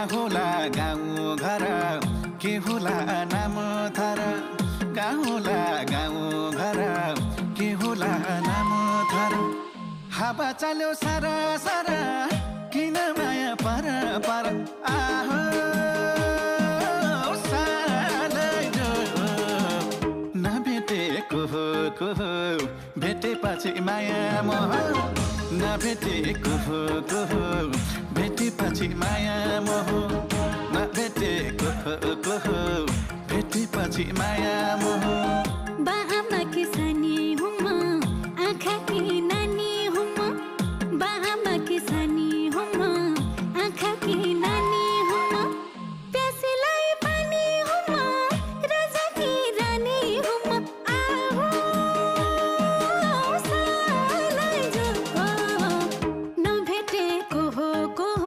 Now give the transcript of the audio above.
कहाँ होला गाउँ घर के होला नाम थर कहाँ होला गाउँ घर के होला नाम थर हावा चाल्यो सारा सारा किन माया पर पर आहो सालैलो नभेटेको को भेटेपछि माया मोह नभेटेको को भेटेपछि माया मोह नभेटेको को भेटेपछि माया मोह